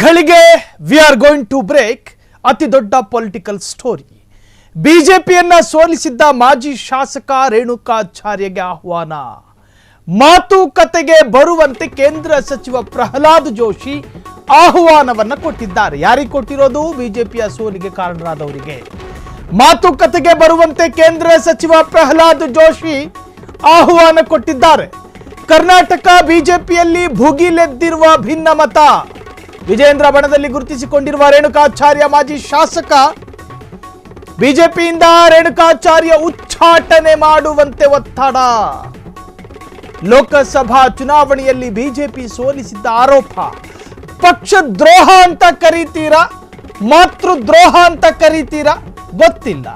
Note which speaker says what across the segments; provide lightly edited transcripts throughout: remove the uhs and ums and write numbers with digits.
Speaker 1: ಗಳಿಗೆ we are going to break ಅತಿ ದೊಡ್ಡ ಪೊಲಿಟಿಕಲ್ ಸ್ಟೋರಿ. ಬಿಜೆಪಿಯನ್ನ ಸೋಲಿಸಿದ್ದ ಮಾಜಿ ಶಾಸಕ ರೇಣುಕಾಚಾರ್ಯಗೆ ಆಹ್ವಾನ. ಮಾತುಕತೆಗೆ ಬರುವಂತೆ ಕೇಂದ್ರ ಸಚಿವ ಪ್ರಹ್ಲಾದ್ ಜೋಶಿ ಆಹ್ವಾನವನ್ನ ಕೊಟ್ಟಿದ್ದಾರೆ. ಯಾರಿಗೆ ಕೊಟ್ಟಿರೋದು? ಬಿಜೆಪಿಯ ಸೋಲಿಗೆ ಕಾರಣರಾದವರಿಗೆ. ಮಾತುಕತೆಗೆ ಬರುವಂತೆ ಕೇಂದ್ರ ಸಚಿವ ಪ್ರಹ್ಲಾದ್ ಜೋಶಿ ಆಹ್ವಾನ ಕೊಟ್ಟಿದ್ದಾರೆ. ಕರ್ನಾಟಕ ಬಿಜೆಪಿಯಲ್ಲಿ ಭುಗಿಲೆದ್ದಿರುವ ಭಿನ್ನಮತ. ವಿಜೇಂದ್ರ ಬಣದಲ್ಲಿ ಗುರುತಿಸಿಕೊಂಡಿರುವ ರೇಣುಕಾಚಾರ್ಯ ಮಾಜಿ ಶಾಸಕ ಬಿಜೆಪಿಯಿಂದ ರೇಣುಕಾಚಾರ್ಯ ಉಚ್ಚಾಟನೆ ಮಾಡುವಂತೆ ಒತ್ತಡ. ಲೋಕಸಭಾ ಚುನಾವಣೆಯಲ್ಲಿ ಬಿಜೆಪಿ ಸೋಲಿಸಿದ್ದ ಆರೋಪ. ಪಕ್ಷ ದ್ರೋಹ ಅಂತ ಕರೀತೀರಾ, ಮಾತೃದ್ರೋಹ ಅಂತ ಕರೀತೀರಾ ಗೊತ್ತಿಲ್ಲ.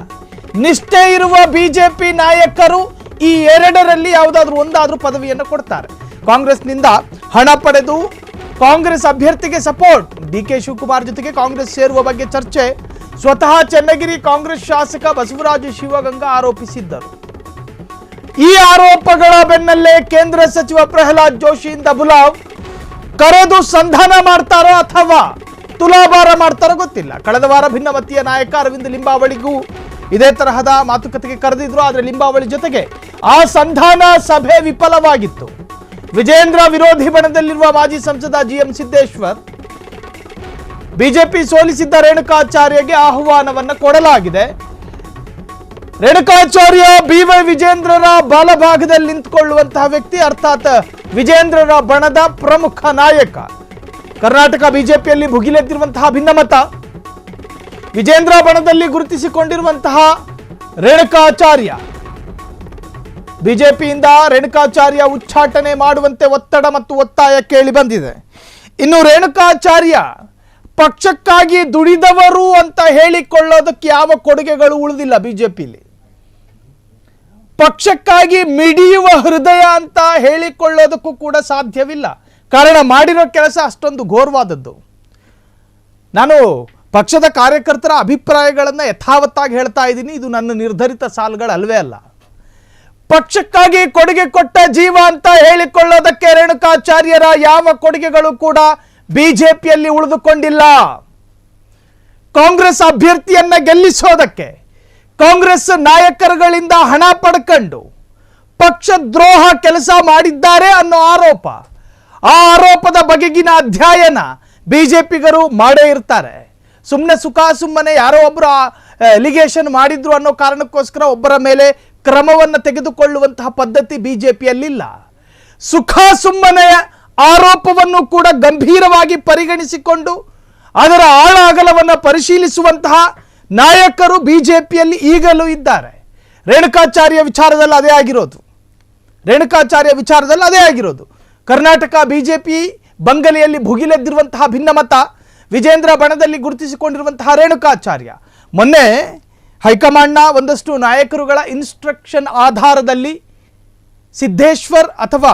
Speaker 1: ನಿಷ್ಠೆ ಇರುವ ಬಿಜೆಪಿ ನಾಯಕರು ಈ ಎರಡರಲ್ಲಿ ಯಾವುದಾದ್ರೂ ಒಂದಾದ್ರೂ ಪದವಿಯನ್ನು ಕೊಡ್ತಾರೆ. ಕಾಂಗ್ರೆಸ್ನಿಂದ ಹಣ ಪಡೆದು ಕಾಂಗ್ರೆಸ್ ಅಭ್ಯರ್ಥಿಗೆ ಸಪೋರ್ಟ್. ಡಿಕೆ ಶಿವಕುಮಾರ್ ಜೊತೆಗೆ ಕಾಂಗ್ರೆಸ್ ಸೇರುವ ಬಗ್ಗೆ ಚರ್ಚೆ. ಸ್ವತಃ ಚನ್ನಗಿರಿ ಕಾಂಗ್ರೆಸ್ ಶಾಸಕ ಬಸವರಾಜ ಶಿವಗಂಗಾ ಆರೋಪಿಸಿದ್ದರು. ಈ ಆರೋಪಗಳ ಬೆನ್ನಲ್ಲೇ ಕೇಂದ್ರ ಸಚಿವ ಪ್ರಹ್ಲಾದ್ ಜೋಶಿಯಿಂದ ಬುಲಾವ್. ಕರೆದು ಸಂಧಾನ ಮಾಡ್ತಾರೋ ಅಥವಾ ತುಲಾಭಾರ ಮಾಡ್ತಾರೋ ಗೊತ್ತಿಲ್ಲ. ಕಳೆದ ವಾರ ಭಿನ್ನಮತೀಯ ನಾಯಕ ಅರವಿಂದ್ ಲಿಂಬಾವಳಿಗೂ ಇದೇ ತರಹದ ಮಾತುಕತೆಗೆ ಕರೆದಿದ್ರು. ಆದರೆ ಲಿಂಬಾವಳಿ ಜೊತೆಗೆ ಆ ಸಂಧಾನ ಸಭೆ ವಿಫಲವಾಗಿತ್ತು. ವಿಜೇಂದ್ರ ವಿರೋಧಿ ಬಣದಲ್ಲಿರುವ ಮಾಜಿ ಸಂಸದ ಜಿಎಂ ಸಿದ್ದೇಶ್ವರ್ ಬಿಜೆಪಿ ಸೋಲಿಸಿದ್ದ ರೇಣುಕಾಚಾರ್ಯಗೆ ಆಹ್ವಾನವನ್ನ ಕೊಡಲಾಗಿದೆ. ರೇಣುಕಾಚಾರ್ಯ ಬಿವೈ ವಿಜೇಂದ್ರರ ಬಲಭಾಗದಲ್ಲಿ ನಿಂತುಕೊಳ್ಳುವಂತಹ ವ್ಯಕ್ತಿ, ಅರ್ಥಾತ್ ವಿಜೇಂದ್ರರ ಬಣದ ಪ್ರಮುಖ ನಾಯಕ. ಕರ್ನಾಟಕ ಬಿಜೆಪಿಯಲ್ಲಿ ಭುಗಿಲೆದ್ದಿರುವಂತಹ ಭಿನ್ನಮತ. ವಿಜೇಂದ್ರ ಬಣದಲ್ಲಿ ಗುರುತಿಸಿಕೊಂಡಿರುವಂತಹ ರೇಣುಕಾಚಾರ್ಯ ಬಿಜೆಪಿಯಿಂದ ರೇಣುಕಾಚಾರ್ಯ ಉಚ್ಚಾಟನೆ ಮಾಡುವಂತೆ ಒತ್ತಡ ಮತ್ತು ಒತ್ತಾಯ ಕೇಳಿ ಬಂದಿದೆ. ಇನ್ನು ರೇಣುಕಾಚಾರ್ಯ ಪಕ್ಷಕ್ಕಾಗಿ ದುಡಿದವರು ಅಂತ ಹೇಳಿಕೊಳ್ಳೋದಕ್ಕೆ ಯಾವ ಕೊಡುಗೆಗಳು ಉಳಿದಿಲ್ಲ ಬಿಜೆಪಿಲಿ. ಪಕ್ಷಕ್ಕಾಗಿ ಮಿಡಿಯುವ ಹೃದಯ ಅಂತ ಹೇಳಿಕೊಳ್ಳೋದಕ್ಕೂ ಕೂಡ ಸಾಧ್ಯವಿಲ್ಲ. ಕಾರಣ ಮಾಡಿರೋ ಕೆಲಸ ಅಷ್ಟೊಂದು ಘೋರವಾದದ್ದು. ನಾನು ಪಕ್ಷದ ಕಾರ್ಯಕರ್ತರ ಅಭಿಪ್ರಾಯಗಳನ್ನು ಯಥಾವತ್ತಾಗಿ ಹೇಳ್ತಾ ಇದ್ದೀನಿ. ಇದು ನನ್ನ ನಿರ್ಧರಿತ ಸಾಲುಗಳಲ್ವೇ ಅಲ್ಲ. ಪಕ್ಷಕ್ಕಾಗಿ ಕೊಡುಗೆ ಕೊಟ್ಟ ಜೀವ ಅಂತ ಹೇಳಿಕೊಳ್ಳೋದಕ್ಕೆ ರೇಣುಕಾಚಾರ್ಯರ ಯಾವ ಕೊಡುಗೆಗಳು ಕೂಡ ಬಿಜೆಪಿಯಲ್ಲಿ ಉಳಿದುಕೊಂಡಿಲ್ಲ. ಕಾಂಗ್ರೆಸ್ ಅಭ್ಯರ್ಥಿಯನ್ನ ಗೆಲ್ಲಿಸೋದಕ್ಕೆ ಕಾಂಗ್ರೆಸ್ ನಾಯಕರುಗಳಿಂದ ಹಣ ಪಡ್ಕೊಂಡು ಪಕ್ಷ ದ್ರೋಹ ಕೆಲಸ ಮಾಡಿದ್ದಾರೆ ಅನ್ನೋ ಆರೋಪ. ಆ ಆರೋಪದ ಬಗೆಗಿನ ಅಧ್ಯಯನ ಬಿಜೆಪಿಗರು ಮಾಡೇ ಇರ್ತಾರೆ. ಸುಮ್ಮನೆ ಯಾರೋ ಒಬ್ಬರು ಎಲಿಗೇಷನ್ ಮಾಡಿದ್ರು ಅನ್ನೋ ಕಾರಣಕ್ಕೋಸ್ಕರ ಒಬ್ಬರ ಮೇಲೆ ಕ್ರಮವನ್ನು ತೆಗೆದುಕೊಳ್ಳುವಂತಹ ಪದ್ಧತಿ ಬಿಜೆಪಿಯಲ್ಲಿಲ್ಲ. ಸುಮ್ಮನೆಯ ಆರೋಪವನ್ನು ಕೂಡ ಗಂಭೀರವಾಗಿ ಪರಿಗಣಿಸಿಕೊಂಡು ಅದರ ಆಳ ಅಗಲವನ್ನು ಪರಿಶೀಲಿಸುವಂತಹ ನಾಯಕರು ಬಿಜೆಪಿಯಲ್ಲಿ ಈಗಲೂ ಇದ್ದಾರೆ. ರೇಣುಕಾಚಾರ್ಯ ವಿಚಾರದಲ್ಲಿ ಅದೇ ಆಗಿರೋದು. ಕರ್ನಾಟಕ ಬಿಜೆಪಿ ಬಂಗಲೆಯಲ್ಲಿ ಭುಗಿಲೆದ್ದಿರುವಂತಹ ಭಿನ್ನಮತ. ವಿಜೇಂದ್ರ ಬಣದಲ್ಲಿ ಗುರುತಿಸಿಕೊಂಡಿರುವಂತಹ ರೇಣುಕಾಚಾರ್ಯ ಮೊನ್ನೆ ಹೈಕಮಾಂಡ್ನ ಒಂದಷ್ಟು ನಾಯಕರುಗಳ ಇನ್ಸ್ಟ್ರಕ್ಷನ್ ಆಧಾರದಲ್ಲಿ ಸಿದ್ದೇಶ್ವರ್ ಅಥವಾ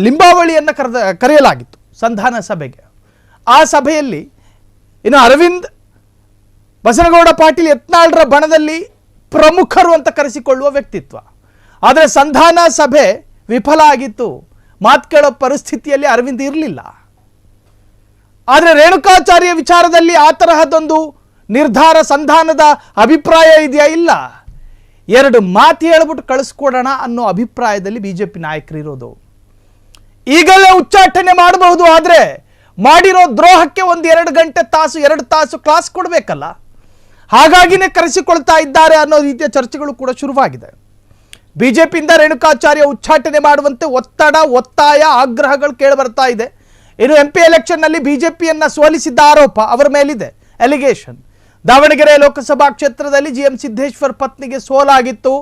Speaker 1: ಲಿಂಬಾವಳಿಯನ್ನು ಕರೆಯಲಾಗಿತ್ತು ಸಂಧಾನ ಸಭೆಗೆ. ಆ ಸಭೆಯಲ್ಲಿ ಇನ್ನು ಅರವಿಂದ್, ಬಸನಗೌಡ ಪಾಟೀಲ್, ಯತ್ನಾಳ್ರ ಬಣದಲ್ಲಿ ಪ್ರಮುಖರು ಅಂತ ಕರೆಸಿಕೊಳ್ಳುವ ವ್ಯಕ್ತಿತ್ವ. ಆದರೆ ಸಂಧಾನ ಸಭೆ ವಿಫಲ ಆಗಿತ್ತು. ಮಾತು ಕೇಳೋ ಪರಿಸ್ಥಿತಿಯಲ್ಲಿ ಅರವಿಂದ್ ಇರಲಿಲ್ಲ. ಆದರೆ ರೇಣುಕಾಚಾರ್ಯ ವಿಚಾರದಲ್ಲಿ ಆ ತರಹದೊಂದು ನಿರ್ಧಾರ, ಸಂಧಾನದ ಅಭಿಪ್ರಾಯ ಇದೆಯಾ? ಇಲ್ಲ. ಎರಡು ಮಾತು ಹೇಳ್ಬಿಟ್ಟು ಕಳಿಸ್ಕೊಡೋಣ ಅನ್ನೋ ಅಭಿಪ್ರಾಯದಲ್ಲಿ ಬಿಜೆಪಿ ನಾಯಕರು ಇರೋದು. ಈಗಲೇ ಉಚ್ಚಾಟನೆ ಮಾಡಬಹುದು, ಆದರೆ ಮಾಡಿರೋ ದ್ರೋಹಕ್ಕೆ ಎರಡು ತಾಸು ಕ್ಲಾಸ್ ಕೊಡಬೇಕಲ್ಲ. ಹಾಗಾಗಿನೇ ಕರೆಸಿಕೊಳ್ತಾ ಇದ್ದಾರೆ ಅನ್ನೋ ರೀತಿಯ ಚರ್ಚೆಗಳು ಕೂಡ ಶುರುವಾಗಿದೆ. ಬಿಜೆಪಿಯಿಂದ ರೇಣುಕಾಚಾರ್ಯ ಉಚ್ಚಾಟನೆ ಮಾಡುವಂತೆ ಒತ್ತಾಯ, ಆಗ್ರಹಗಳು ಕೇಳಿಬರ್ತಾ ಇದೆ. ಇನ್ನು MP ಎಲೆಕ್ಷನ್ನಲ್ಲಿ ಬಿಜೆಪಿಯನ್ನ ಸೋಲಿಸಿದ್ದ ಆರೋಪ ಅವರ ಮೇಲಿದೆ, ಎಲಿಗೇಷನ್. ದಾವಣಗೆರೆ ಲೋಕಸಭಾ ಕ್ಷೇತ್ರದಲ್ಲಿ ಜಿಎಂ ಸಿದ್ದೇಶ್ವರ್ ಪತ್ನಿಗೆ ಸೋಲಾಗಿತ್ತು.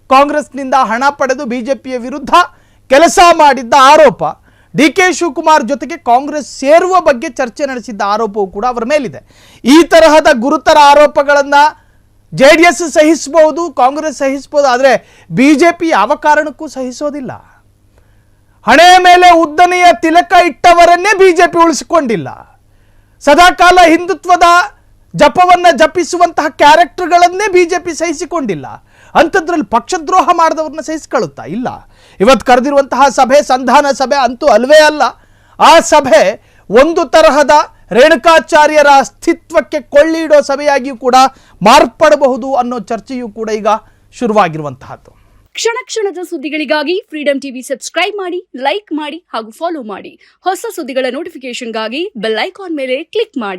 Speaker 1: ಕಾಂಗ್ರೆಸ್ನಿಂದ ಹಣ ಪಡೆದು ಬಿಜೆಪಿಯ ವಿರುದ್ಧ ಕೆಲಸ ಮಾಡಿದ್ದ ಆರೋಪ. ಡಿಕೆ ಶಿವಕುಮಾರ್ ಜೊತೆಗೆ ಕಾಂಗ್ರೆಸ್ ಸೇರುವ ಬಗ್ಗೆ ಚರ್ಚೆ ನಡೆಸಿದ್ದ ಆರೋಪವೂ ಕೂಡ ಅವರ ಮೇಲಿದೆ. ಈ ತರಹದ ಗುರುತರ ಆರೋಪಗಳನ್ನು JDS ಸಹಿಸಬಹುದು, ಕಾಂಗ್ರೆಸ್ ಸಹಿಸಬಹುದು, ಆದರೆ ಬಿಜೆಪಿ ಯಾವ ಕಾರಣಕ್ಕೂ ಸಹಿಸೋದಿಲ್ಲ. ಹಣೆಯ ಮೇಲೆ ಉದ್ದನೆಯ ತಿಲಕ ಇಟ್ಟವರನ್ನೇ ಬಿಜೆಪಿ ಉಳಿಸಿಕೊಂಡಿಲ್ಲ. ಸದಾಕಾಲ ಹಿಂದುತ್ವದ ಜಪವನ್ನು ಜಪಿಸುವಂತಹ ಕ್ಯಾರೆಕ್ಟರ್ಗಳನ್ನೇ ಬಿಜೆಪಿ ಸಹಿಸಿಕೊಂಡಿಲ್ಲ. ಅಂಥದ್ರಲ್ಲಿ ಪಕ್ಷದ್ರೋಹ ಮಾಡಿದವ್ರನ್ನ ಸಹಿಸಿಕೊಳ್ಳುತ್ತಾ ಇಲ್ಲ. ಇವತ್ತು ಕರೆದಿರುವಂತಹ ಸಭೆ ಸಂಧಾನ ಸಭೆ ಅಂತೂ ಅಲ್ವೇ ಅಲ್ಲ. ಆ ಸಭೆ ಒಂದು ತರಹದ ರೇಣುಕಾಚಾರ್ಯರ ಅಸ್ತಿತ್ವಕ್ಕೆ ಕೊಳ್ಳಿ ಇಡೋ ಸಭೆಯಾಗಿಯೂ ಕೂಡ ಮಾರ್ಪಡಬಹುದು ಅನ್ನೋ ಚರ್ಚೆಯೂ ಕೂಡ ಈಗ ಶುರುವಾಗಿರುವಂತಹದ್ದು.
Speaker 2: ಕ್ಷಣ ಕ್ಷಣದ ಸುದ್ದಿಗಳಿಗಾಗಿ ಫ್ರೀಡಂ ಟಿವಿ ಸಬ್ಸ್ಕ್ರೈಬ್ ಮಾಡಿ, ಲೈಕ್ ಮಾಡಿ ಹಾಗೂ ಫಾಲೋ ಮಾಡಿ. ಹೊಸ ಸುದ್ದಿಗಳ ನೋಟಿಫಿಕೇಶನ್ಗಾಗಿ ಬೆಲ್ ಐಕಾನ್ ಮೇಲೆ ಕ್ಲಿಕ್ ಮಾಡಿ.